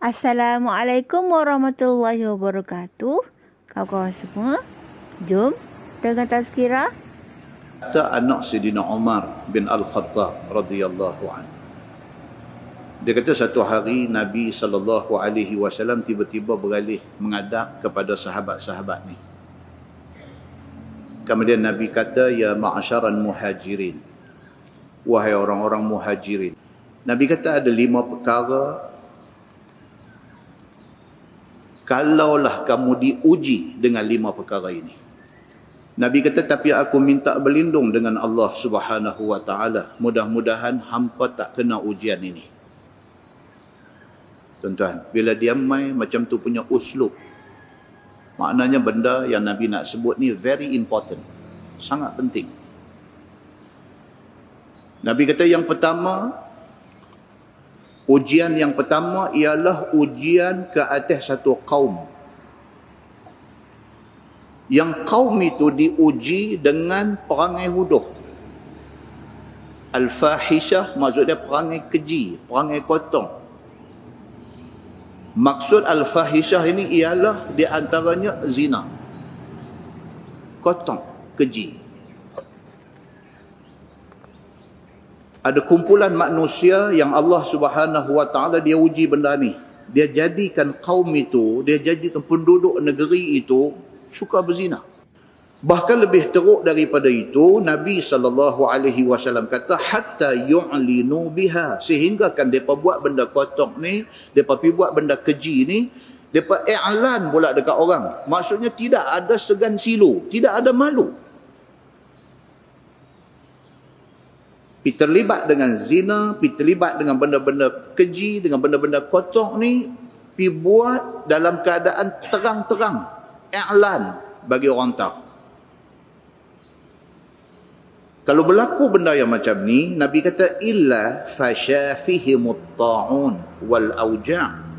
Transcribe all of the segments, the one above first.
Assalamualaikum warahmatullahi wabarakatuh. Kawan-kawan semua, jom dengan tazkirah. Anak Sayyidina Umar bin Al-Khattab radhiyallahu anhu. Dia kata satu hari Nabi SAW tiba-tiba beralih menghadap kepada sahabat-sahabat ni. Kemudian Nabi kata, ya ma'asyaran muhajirin, wahai orang-orang muhajirin. Nabi kata ada 5 perkara, kalaulah kamu diuji dengan 5 perkara ini. Nabi kata, tapi aku minta berlindung dengan Allah Subhanahu wa taala. Mudah-mudahan hampa tak kena ujian ini. Tuan-tuan, bila dia mai macam tu punya uslub, maknanya benda yang Nabi nak sebut ni very important. Sangat penting. Nabi kata yang pertama, ujian yang pertama ialah ujian ke atas satu kaum. Yang kaum itu diuji dengan perangai huduh. Al-fahishah maksudnya perangai keji, perangai kotor. Maksud al-fahishah ini ialah di antaranya zina. Kotor, keji. Ada kumpulan manusia yang Allah Subhanahu wa taala dia uji benda ni. Dia jadikan kaum itu, dia jadikan penduduk negeri itu suka berzina. Bahkan lebih teruk daripada itu, Nabi SAW kata hatta yu'linu biha, sehingga kan depa buat benda kotor ni, depa pi buat benda keji ni, depa i'lan pula dekat orang. Maksudnya tidak ada segan silu, tidak ada malu. Pi terlibat dengan zina, pi terlibat dengan benda-benda keji, dengan benda-benda kotor ni, pi buat dalam keadaan terang-terang, i'lan bagi orang tahu. Kalau berlaku benda yang macam ni, Nabi kata illa fashafihimut ta'un wal auja'.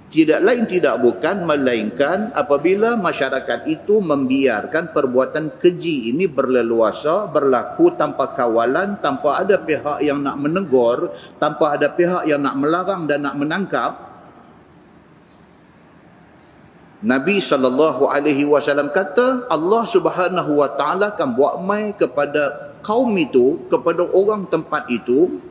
Tidak lain tidak bukan melainkan apabila masyarakat itu membiarkan perbuatan keji ini berleluasa, berlaku tanpa kawalan, tanpa ada pihak yang nak menegur, tanpa ada pihak yang nak melarang dan nak menangkap. Nabi SAW kata Allah Subhanahu wa taala akan buat mai kepada kaum itu, kepada orang tempat itu,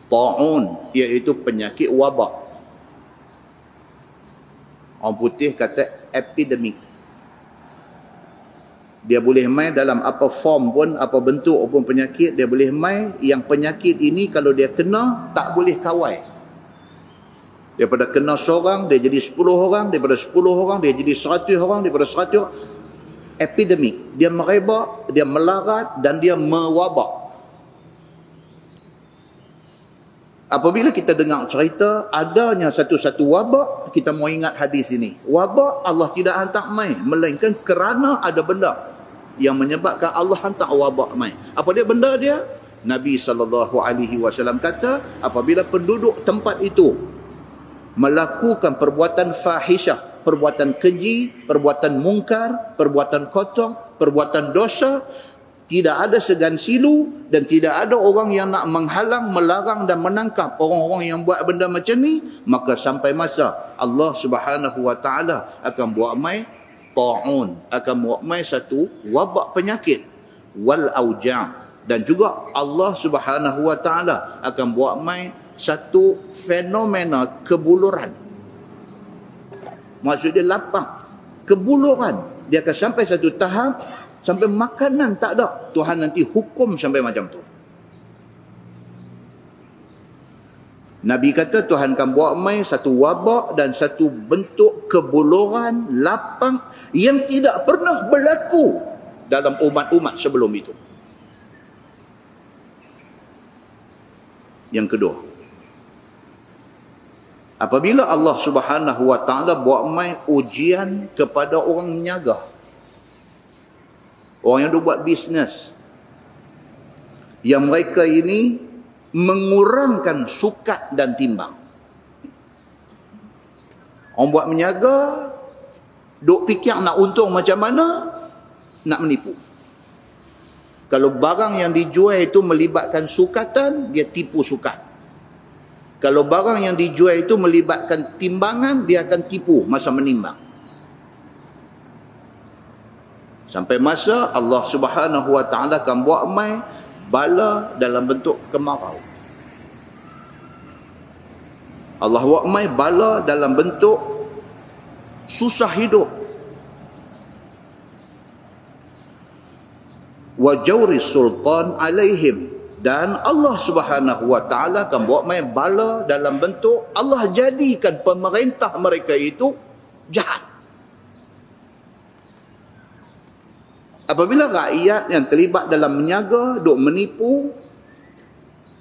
ta'un, iaitu penyakit wabak. Orang putih kata epidemik. Dia boleh mai dalam apa form pun, apa bentuk pun penyakit, dia boleh mai. Yang penyakit ini kalau dia kena, tak boleh kawal. Daripada kena seorang, dia jadi 10 orang. Daripada 10 orang, dia jadi 100 orang. Daripada 100, epidemik. Dia merebak, dia melarat dan dia mewabak. Apabila kita dengar cerita adanya satu-satu wabak, kita mau ingat hadis ini. Wabak Allah tidak hantar mai, melainkan kerana ada benda yang menyebabkan Allah hantar wabak mai. Apa dia benda dia? Nabi SAW kata, apabila penduduk tempat itu melakukan perbuatan fahisyah, perbuatan keji, perbuatan mungkar, perbuatan kotor, perbuatan dosa, tidak ada segan silu dan tidak ada orang yang nak menghalang, melarang dan menangkap orang-orang yang buat benda macam ni, maka sampai masa Allah Subhanahu wa taala akan buat mai ta'un, akan buat mai satu wabak penyakit, wal auja', dan juga Allah Subhanahu wa taala akan buat mai satu fenomena kebuluran. Maksud dia lapang, kebuluran. Dia akan sampai satu tahap sampai makanan tak ada. Tuhan nanti hukum sampai macam tu. Nabi kata Tuhan akan buat mai satu wabak dan satu bentuk kebuluran lapang yang tidak pernah berlaku dalam umat-umat sebelum itu. Yang kedua, apabila Allah Subhanahu wa taala buat mai ujian kepada orang meniaga, orang yang duk buat bisnes, yang mereka ini mengurangkan sukat dan timbang. Orang buat meniaga duk fikir nak untung macam mana, nak menipu. Kalau barang yang dijual itu melibatkan sukatan, dia tipu sukat. Kalau barang yang dijual itu melibatkan timbangan, dia akan tipu masa menimbang. Sampai masa Allah Subhanahu Wa Taala akan buat mai bala dalam bentuk kemarau. Allah buat mai bala dalam bentuk susah hidup. Wa jawri sultan alaihim, dan Allah Subhanahu Wa Taala akan buat mai bala dalam bentuk Allah jadikan pemerintah mereka itu jahat. Apabila rakyat yang terlibat dalam menyaga, duk menipu,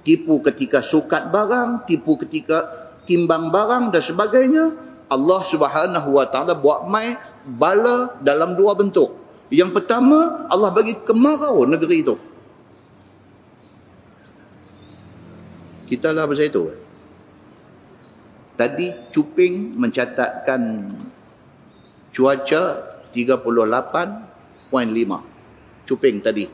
tipu ketika sukat barang, tipu ketika timbang barang dan sebagainya, Allah Subhanahu Wa Taala buat mai bala dalam dua bentuk. Yang pertama, Allah bagi kemarau negeri itu. Kita lah pasal itu. Tadi Cuping mencatatkan cuaca 38.5. Cuping tadi.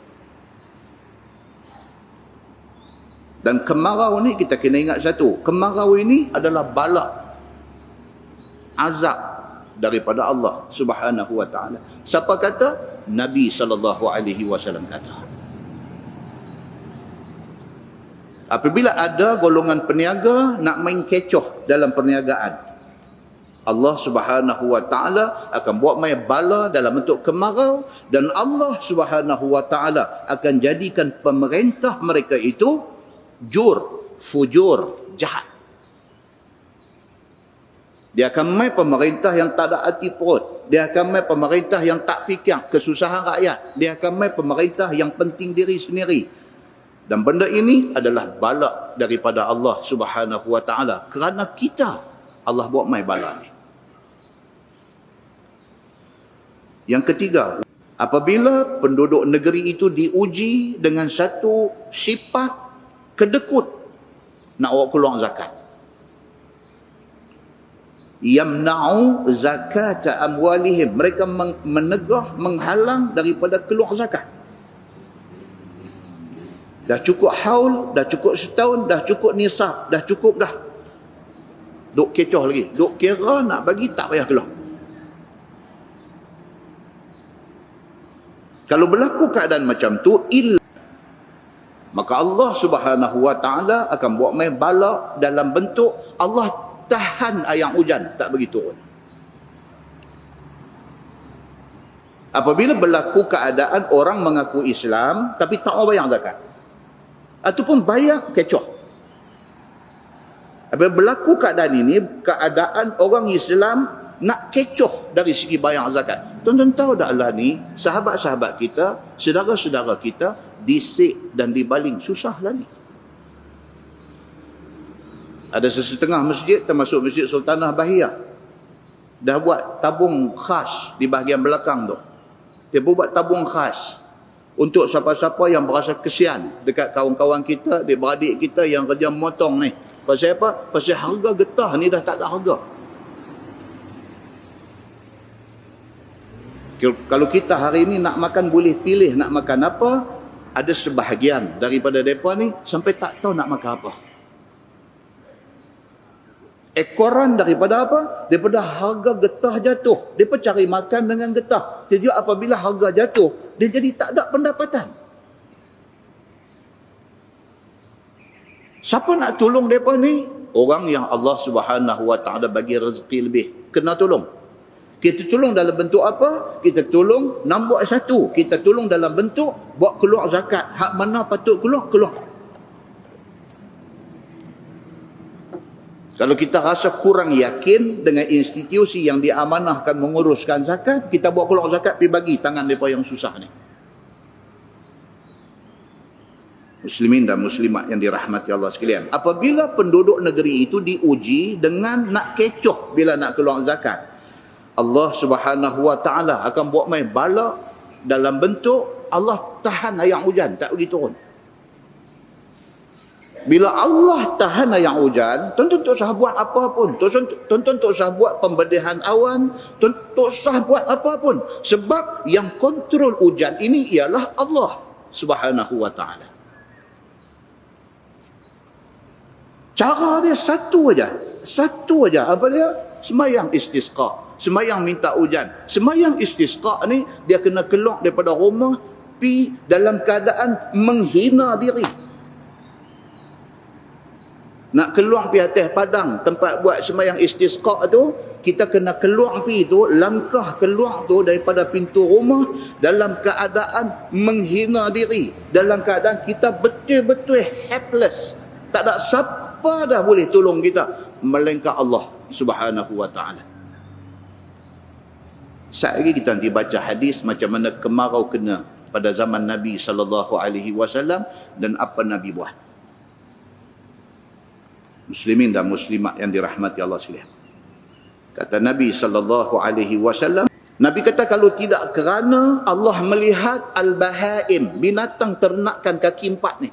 Dan kemarau ni kita kena ingat satu. Kemarau ini adalah bala, azab daripada Allah Subhanahu Wa Taala. Siapa kata? Nabi SAW kata. Apabila ada golongan peniaga nak main kecoh dalam perniagaan, Allah Subhanahu Wa Taala akan buat mai bala dalam bentuk kemarau, dan Allah Subhanahu Wa Taala akan jadikan pemerintah mereka itu jur, fujur, jahat. Dia akan mai pemerintah yang tak ada hati perut. Dia akan mai pemerintah yang tak fikir kesusahan rakyat. Dia akan mai pemerintah yang penting diri sendiri. Dan benda ini adalah bala daripada Allah Subhanahu Wa Taala. Kerana kita, Allah buat mai bala ni. Yang ketiga, apabila penduduk negeri itu diuji dengan satu sifat kedekut nak bawa keluar zakat. Yamna'u zakata amwalihim, mereka menegah, menghalang daripada keluar zakat. Dah cukup haul, dah cukup setahun, dah cukup nisab, dah cukup dah. Duk kecoh lagi, duk kira nak bagi tak payah keluar. Kalau berlaku keadaan macam tu, maka Allah Subhanahu Wa Taala akan buat mai bala dalam bentuk Allah tahan air hujan, tak bagi turun. Apabila berlaku keadaan orang mengaku Islam tapi tak mau bayar zakat, ataupun bayar kecoh. Apabila berlaku keadaan ini, keadaan orang Islam nak kecoh dari segi bayar zakat. Tuan-tuan tahu tak lah ni, sahabat-sahabat kita, saudara-saudara kita disik dan dibaling, susah lah ni. Ada sesetengah masjid, termasuk Masjid Sultanah Bahiyah, dah buat tabung khas di bahagian belakang tu. Dia buat tabung khas untuk siapa-siapa yang berasa kesian dekat kawan-kawan kita, adik-beradik kita yang kerja memotong ni. Pasal apa? Pasal harga getah ni dah tak ada harga. Kalau kita hari ni nak makan, boleh pilih nak makan apa, ada sebahagian daripada mereka ni sampai tak tahu nak makan apa. Ekoran daripada apa? Daripada harga getah jatuh. Mereka cari makan dengan getah. Jadi apabila harga jatuh, dia jadi tak ada pendapatan. Siapa nak tolong mereka ni? Orang yang Allah Subhanahu Wa Taala bagi rezeki lebih. Kena tolong. Kita tolong dalam bentuk apa? Kita tolong nombor satu. Kita tolong dalam bentuk buat keluar zakat. Hak mana patut keluar, keluar. Kalau kita rasa kurang yakin dengan institusi yang diamanahkan menguruskan zakat, kita buat keluar zakat, pergi bagi tangan mereka yang susah ni. Muslimin dan muslimat yang dirahmati Allah sekalian. Apabila penduduk negeri itu diuji dengan nak kecoh bila nak keluar zakat, Allah Subhanahu Wa Taala akan buat mai bala dalam bentuk Allah tahan air hujan, tak pergi turun. Bila Allah tahan air hujan, tuan-tuan tak usah buat apa pun. Tuan-tuan tak usah buat pembedihan awan, tuan tak usah buat apa pun. Sebab yang kontrol hujan ini ialah Allah. Subhanahu wa ta'ala. Cara dia satu aja. Satu aja. Apa dia? Semayang istisqa. Semayang minta hujan. Semayang istisqa ni dia kena keluar daripada rumah pi dalam keadaan menghina diri. Nak keluar pi atas padang tempat buat semayang istisqa tu, kita kena keluar pi tu, langkah keluar tu daripada pintu rumah dalam keadaan menghina diri, dalam keadaan kita betul-betul helpless, tak ada siapa dah boleh tolong kita melainkan Allah Subhanahu wa ta'ala. Sekali lagi kita nanti baca hadis macam mana kemarau kena pada zaman Nabi SAW dan apa Nabi buat. Muslimin dan muslimat yang dirahmati Allah sekalian. Kata Nabi SAW, Nabi kata kalau tidak kerana Allah melihat al-bahaim, binatang ternakan kaki empat ni.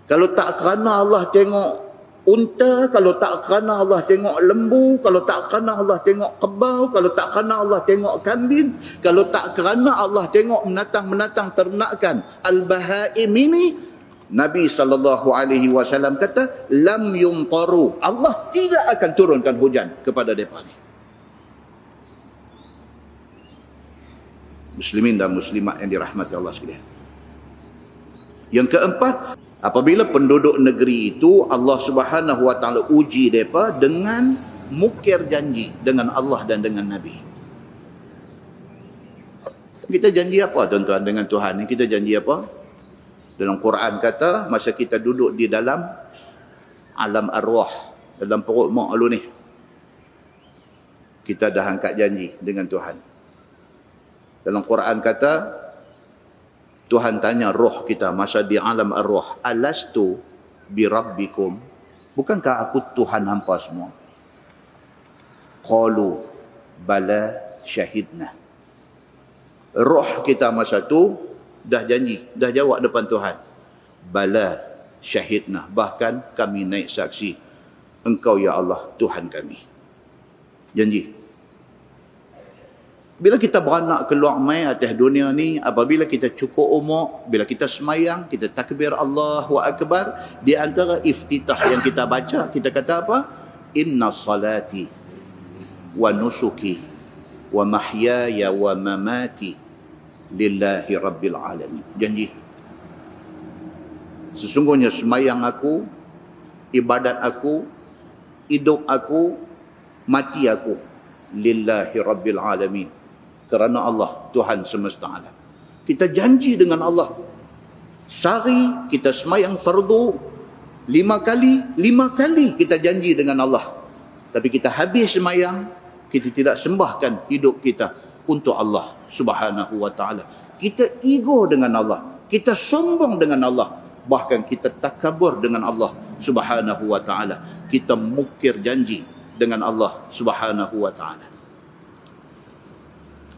Kalau tak kerana Allah tengok unta, kalau tak kerana Allah tengok lembu, kalau tak kerana Allah tengok kebau, kalau tak kerana Allah tengok kambing, kalau tak kerana Allah tengok menatang-menatang ternakan al-bahaim ini, Nabi SAW kata, lam yumtaru, Allah tidak akan turunkan hujan kepada mereka ni. Muslimin dan muslimat yang dirahmati Allah sekalian. Yang keempat, apabila penduduk negeri itu Allah Subhanahu wa ta'ala uji mereka dengan mukir janji dengan Allah dan dengan Nabi. Kita janji apa tuan-tuan dengan Tuhan ni? Kita janji apa? Dalam Quran kata, masa kita duduk di dalam alam arwah, dalam perut mak lu ni, kita dah angkat janji dengan Tuhan. Dalam Quran kata, Tuhan tanya roh kita masa di alam arwah, alastu bi rabbikum, bukankah aku Tuhan hampa semua? Qalu bala syahidna. Roh kita masa tu dah janji, dah jawab depan Tuhan, bala syahidna, bahkan kami naik saksi, engkau ya Allah Tuhan kami. Janji. Bila kita beranak keluar mai atas dunia ni, apabila kita cukup umur, bila kita semayang, kita takbir Allahu Akbar, di antara iftitah yang kita baca, kita kata apa? Inna salati wa nusuki wa mahyaya wa mamati lillahi rabbil alamin. Janji. Sesungguhnya semayang aku, ibadat aku, hidup aku, mati aku, lillahi rabbil alamin, kerana Allah Tuhan semesta alam. Kita janji dengan Allah. Sehari kita semayang fardu 5 kali kita janji dengan Allah. Tapi kita habis semayang, kita tidak sembahkan hidup kita untuk Allah Subhanahu wa ta'ala. Kita ego dengan Allah, kita sombong dengan Allah, bahkan kita takabur dengan Allah Subhanahu wa ta'ala. Kita mukir janji dengan Allah Subhanahu wa ta'ala.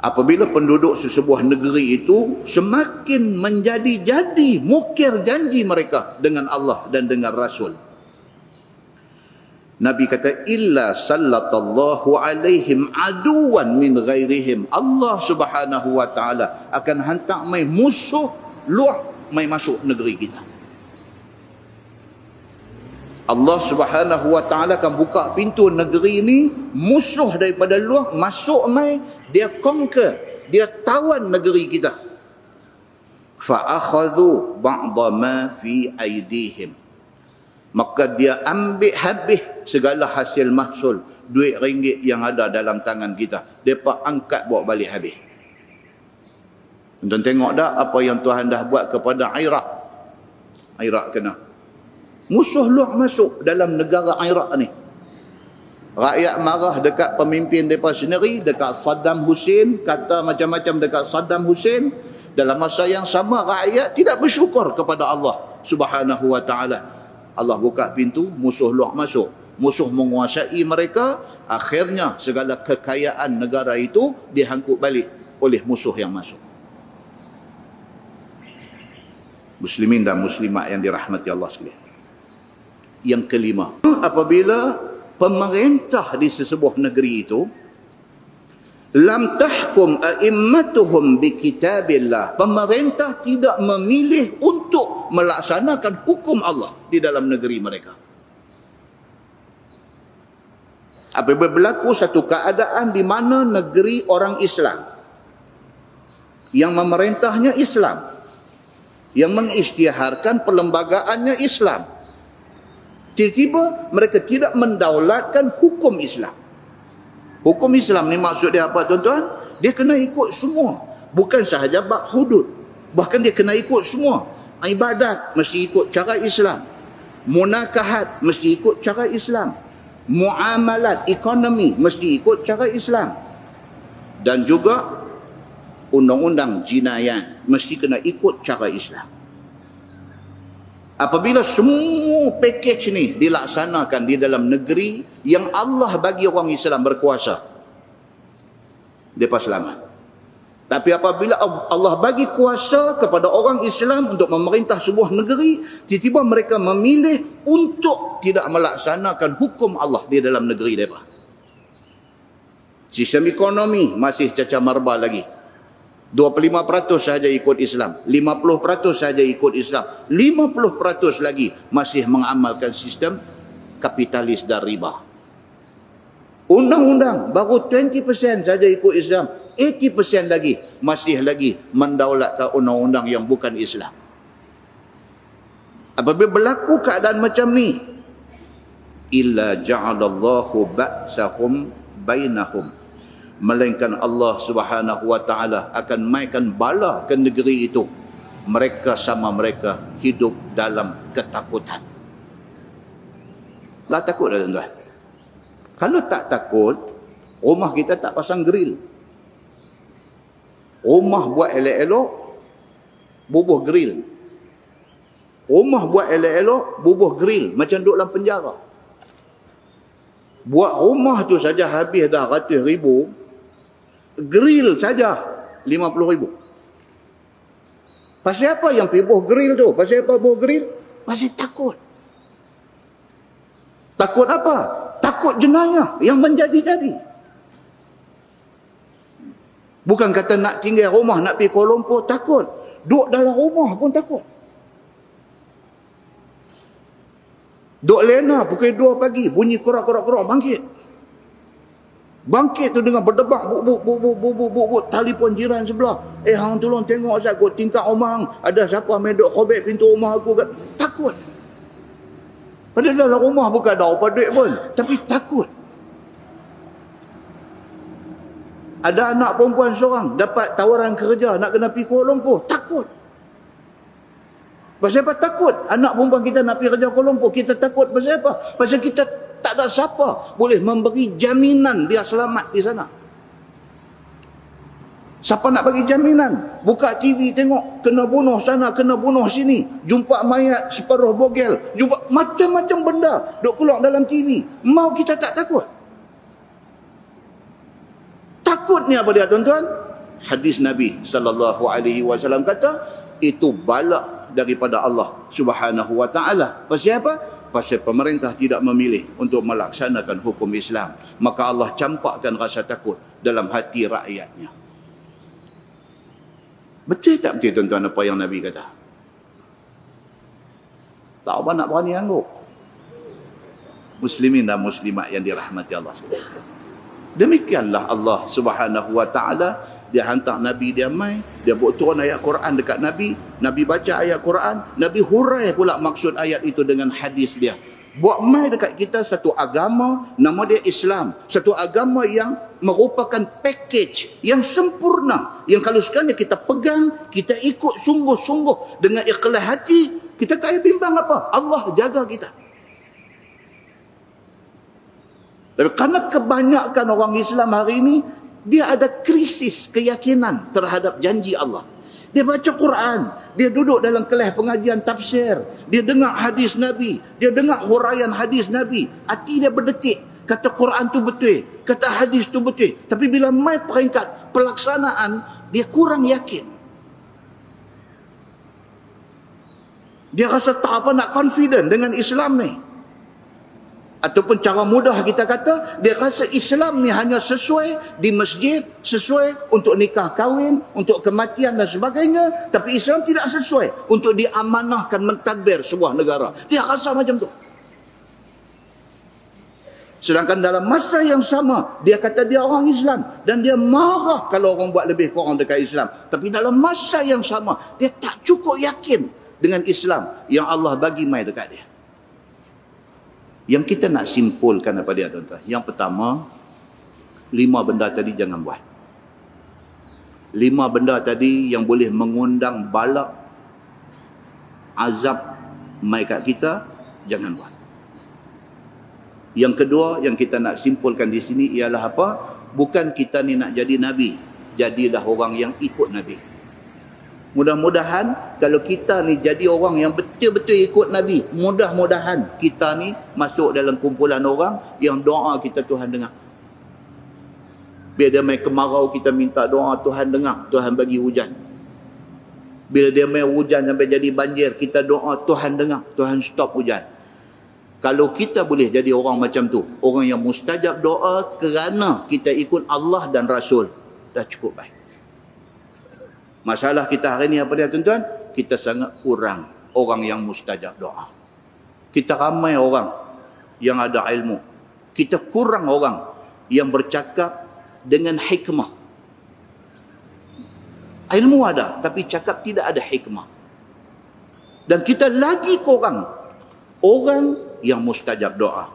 Apabila penduduk sesebuah negeri itu semakin menjadi-jadi mukir janji mereka dengan Allah dan dengan Rasul, Nabi kata, illa sallatallahu alaihim aduwan min ghairihim, Allah Subhanahu wa ta'ala akan hantar mai musuh luar mai masuk negeri kita. Allah Subhanahu wa ta'ala akan buka pintu negeri ini, musuh daripada luar masuk mai, dia conquer, dia tawan negeri kita. Fa akhadhu ba'dha ma fi aydihim, maka dia ambil habis segala hasil mahsul, duit ringgit yang ada dalam tangan kita, mereka angkat bawa balik habis. Tuan tengok dah apa yang Tuhan dah buat kepada Iraq. Iraq kena musuh luar masuk dalam negara Iraq ni. Rakyat marah dekat pemimpin mereka sendiri, dekat Saddam Hussein, kata macam-macam dekat Saddam Hussein. Dalam masa yang sama rakyat tidak bersyukur kepada Allah Subhanahu wa ta'ala. Allah buka pintu, musuh luar masuk, musuh menguasai mereka, akhirnya segala kekayaan negara itu dihangkut balik oleh musuh yang masuk. Muslimin dan muslimat yang dirahmati Allah sekalian. Yang kelima, apabila pemerintah di sesebuah negeri itu lam tahkum a'immatuhum bi kitabillah. Pemerintah tidak memilih untuk melaksanakan hukum Allah di dalam negeri mereka. Apabila berlaku satu keadaan di mana negeri orang Islam yang memerintahnya Islam, yang mengisytiharkan perlembagaannya Islam, tiba-tiba mereka tidak mendaulatkan hukum Islam. Hukum Islam ni maksud dia apa tuan-tuan? Dia kena ikut semua. Bukan sahaja bab hudud. Bahkan dia kena ikut semua. Ibadat mesti ikut cara Islam. Munakahat mesti ikut cara Islam. Muamalat, ekonomi mesti ikut cara Islam. Dan juga undang-undang jinayat mesti kena ikut cara Islam. Apabila semua pakej ni dilaksanakan di dalam negeri yang Allah bagi orang Islam berkuasa, mereka selamat. Tapi apabila Allah bagi kuasa kepada orang Islam untuk memerintah sebuah negeri, tiba-tiba mereka memilih untuk tidak melaksanakan hukum Allah di dalam negeri mereka. Sistem ekonomi masih cacar marba lagi. 25% sahaja ikut Islam, 50% sahaja ikut Islam, 50% lagi masih mengamalkan sistem kapitalis dan riba. Undang-undang baru 20% saja ikut Islam, 80% lagi masih lagi mendaulatkan undang-undang yang bukan Islam. Apabila berlaku keadaan macam ni, illa ja'alallahu ba'sahum bainahum, melainkan Allah Subhanahu wa taala akan mainkan bala ke negeri itu. Mereka sama mereka hidup dalam ketakutan. Tak takut dah tuan-tuan. Kalau tak takut, rumah kita tak pasang grill. Rumah buat elok-elok, bubuh grill. Rumah buat elok-elok, bubuh grill. Macam duduk dalam penjara. Buat rumah tu saja habis dah ratus ribu. Grill saja 50,000. Pasal apa yang pergi buh grill tu? Pasal apa buh grill? Pasal takut. Takut apa? Takut jenayah yang menjadi-jadi. Bukan kata nak tinggal rumah, nak pergi Kuala Lumpur, takut. Duduk dalam rumah pun takut. Duduk lena pukul 2 pagi, bunyi korak-korak-korak, bangkit. Bangkit tu dengan berdebak, buk, telefon jiran sebelah. Hang tolong tengok saya, kot tingkat rumah hang, ada siapa medok khobek pintu rumah aku. Takut. Padahal dalam rumah bukan ada apa duit pun, tapi takut. Ada anak perempuan seorang dapat tawaran kerja nak kena pergi Kuala Lumpur, takut. Pasal apa takut? Anak perempuan kita nak pergi kerja Kuala Lumpur, kita takut pasal apa? Pasal kita tak ada siapa boleh memberi jaminan dia selamat di sana. Siapa nak bagi jaminan? Buka TV tengok, kena bunuh sana, kena bunuh sini, jumpa mayat separuh bogel, jumpa macam-macam benda duk keluar dalam TV. Mau kita tak takut? Takut ni apa dia tuan-tuan? Hadis Nabi SAW kata, itu bala daripada Allah Subhanahu wa taala. Pasal apa? Pasal pemerintah tidak memilih untuk melaksanakan hukum Islam, maka Allah campakkan rasa takut dalam hati rakyatnya. Betul tak betul tuan-tuan apa yang Nabi kata? Tak apa nak berani angguk. Muslimin dan muslimat yang dirahmati Allah sekalian. Demikianlah Allah Subhanahu wa taala, dia hantar Nabi dia mai, dia buat turun ayat Quran dekat Nabi, Nabi baca ayat Quran, Nabi hurai pula maksud ayat itu dengan hadis dia. Buat mai dekat kita satu agama, nama dia Islam. Satu agama yang merupakan package yang sempurna, yang kalau sekiranya kita pegang, kita ikut sungguh-sungguh dengan ikhlas hati, kita tak payah bimbang apa, Allah jaga kita. Tapi kerana kebanyakan orang Islam hari ini, dia ada krisis keyakinan terhadap janji Allah. Dia baca Quran, dia duduk dalam kelas pengajian tafsir, dia dengar hadis Nabi, dia dengar huraian hadis Nabi, hati dia berdetik, kata Quran tu betul, kata hadis tu betul. Tapi bila mai peringkat pelaksanaan, dia kurang yakin. Dia rasa tak apa nak confident dengan Islam ni. Ataupun cara mudah kita kata, dia rasa Islam ni hanya sesuai di masjid, sesuai untuk nikah kahwin, untuk kematian dan sebagainya. Tapi Islam tidak sesuai untuk diamanahkan mentadbir sebuah negara. Dia rasa macam tu. Sedangkan dalam masa yang sama, dia kata dia orang Islam. Dan dia marah kalau orang buat lebih kurang dekat Islam. Tapi dalam masa yang sama, dia tak cukup yakin dengan Islam yang Allah bagi mai dekat dia. Yang kita nak simpulkan apa dia, tuan-tuan? Yang pertama, 5 benda tadi jangan buat. 5 benda tadi yang boleh mengundang bala, azab mai kat kita, jangan buat. Yang kedua yang kita nak simpulkan di sini ialah apa? Bukan kita ni nak jadi Nabi. Jadilah orang yang ikut Nabi. Mudah-mudahan kalau kita ni jadi orang yang betul-betul ikut Nabi, mudah-mudahan kita ni masuk dalam kumpulan orang yang doa kita Tuhan dengar. Bila dia main kemarau, kita minta doa Tuhan dengar, Tuhan bagi hujan. Bila dia main hujan sampai jadi banjir, kita doa Tuhan dengar, Tuhan stop hujan. Kalau kita boleh jadi orang macam tu, orang yang mustajab doa kerana kita ikut Allah dan Rasul, dah cukup baik. Masalah kita hari ni apa dia, tuan-tuan? Kita sangat kurang orang yang mustajab doa. Kita ramai orang yang ada ilmu. Kita kurang orang yang bercakap dengan hikmah. Ilmu ada, tapi cakap tidak ada hikmah. Dan kita lagi kurang orang yang mustajab doa.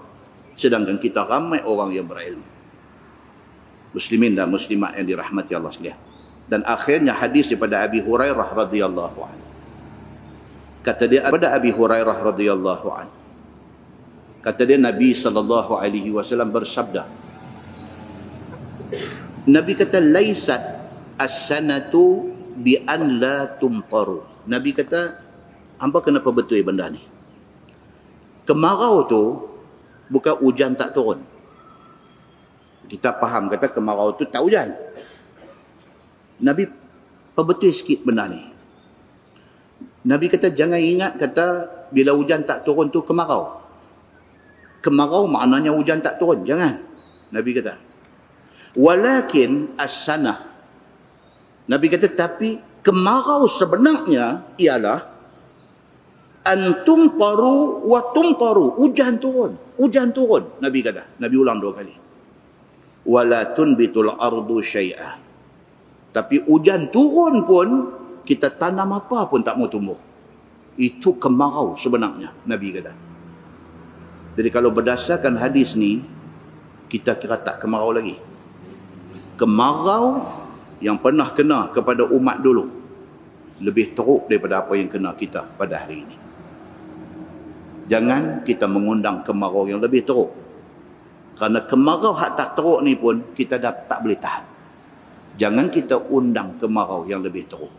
Sedangkan kita ramai orang yang berilmu. Muslimin dan muslimat yang dirahmati Allah sekalian. Dan akhirnya hadis daripada Abi Hurairah radhiyallahu anhu. Kata dia kepada Abi Hurairah radhiyallahu anhu. Kata dia Nabi sallallahu alaihi wasallam bersabda. Nabi kata laisat as-sanatu bi an la tumtaru. Nabi kata hangpa kenapa betul benda ni? Kemarau tu bukan hujan tak turun. Kita faham kata kemarau tu tak hujan. Nabi perbetul sikit benda ni. Nabi kata jangan ingat kata bila hujan tak turun tu kemarau. Kemarau maknanya hujan tak turun. Jangan. Nabi kata. Walakin as-sanah. Nabi kata tapi kemarau sebenarnya ialah antum taru wa tumtaru. Hujan turun. Hujan turun. Nabi kata. Nabi ulang 2 kali. Wala tunbitul ardu syai'ah. Tapi hujan turun pun, kita tanam apa pun tak mau tumbuh. Itu kemarau sebenarnya, Nabi kata. Jadi kalau berdasarkan hadis ni, kita kira tak kemarau lagi. Kemarau yang pernah kena kepada umat dulu, lebih teruk daripada apa yang kena kita pada hari ini. Jangan kita mengundang kemarau yang lebih teruk. Kerana kemarau hak tak teruk ni pun, kita dah tak boleh tahan. Jangan kita undang kemarau yang lebih teruk.